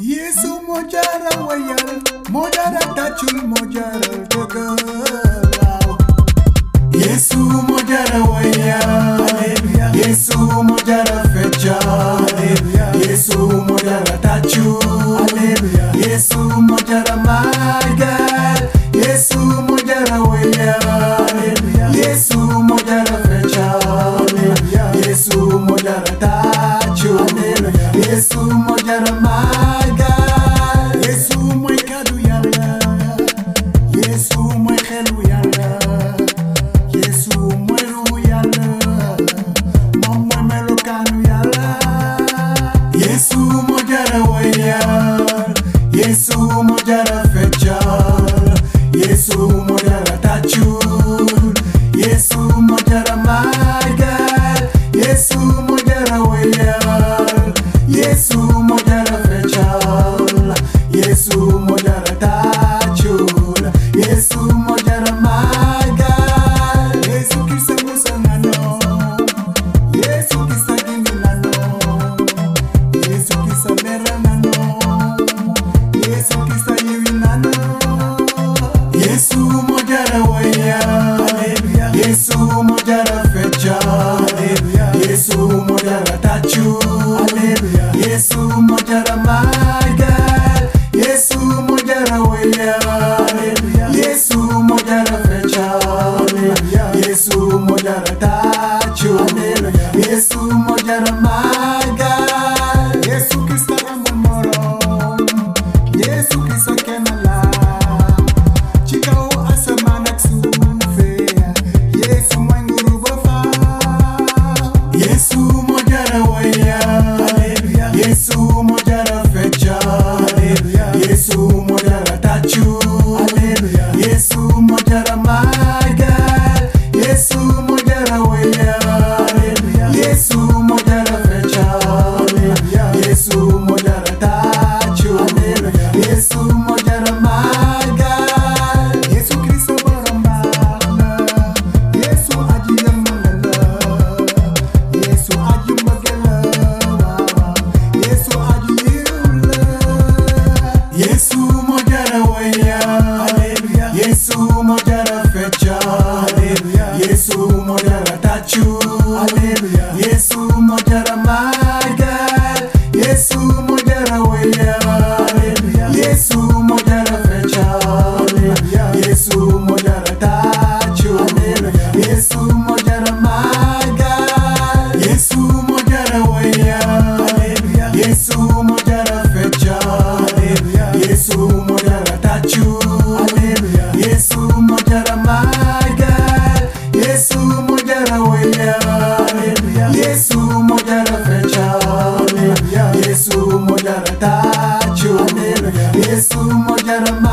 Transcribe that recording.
Yesu mojara wayal, mojara tachul, mojara jogal. Yesu mojara wayal, Yesu mojara fechal, Yesu mojara tachul, Yesu mojara magal, Yesu mojara wayal, Yesu mojara fechal, Yesu mojara tachul, Yesu mojara magal, Yesu moy kadu Yalla, Yesu moy xelu Yalla, Yesu moy ru Yalla, moom moy melokanu Yalla. Yesu mojara wayal, Yesu mojara fechal, Yesu mojara tachul, Yesu mojara magal, Yesu mojara wayal, Yesu mojara fechal, Yesu mojara tachul, Yesu mojara magal. Yesu kisa musangano, Yesu kisa gingilano, Yesu kisa meranano, Yesu kisa yiwinano. Yesu mojara wayal, Yesu mojara fechal, Yesu mojara tachul, Yesu mojara magal, Yesu mojara wayal, Yesu mojara fechal, Yesu mojara tachul, Yesu mojara magal. Yesu kisa amul morom, Yesu kisa kenala, ci kaw asamaan ak suufe, Yesu mooy nguuru ba faaw. Yesu mojara wayal, Yesu mojara fechal, Yesu mojara tachul, Yesu mojara magal, Yesu mojara wayal, Yesu mojara fechal, Yesu mojara tachul, Yesu mojara magal. Yesu Kristo borom baax na, Yesu aji yërmande la, Yesu aji mbëggeel la, Yesu aji yiw la. Yesu mojara wayal, Yesu mojara fechal, Yesu mojara tachul, Yesu mojara magal, Yesu mojara wayal, Yesu mojara fechal, Yesu mojara tachul, Yesu mojara magal. Yesu mojara wayal, Yesu mojara fechal, Yesu mojara tachul, Yesu mojara magal, Yesu mojara wayal, Yesu mojara fechal, Yesu mojara tachul, Yesu mojara magal.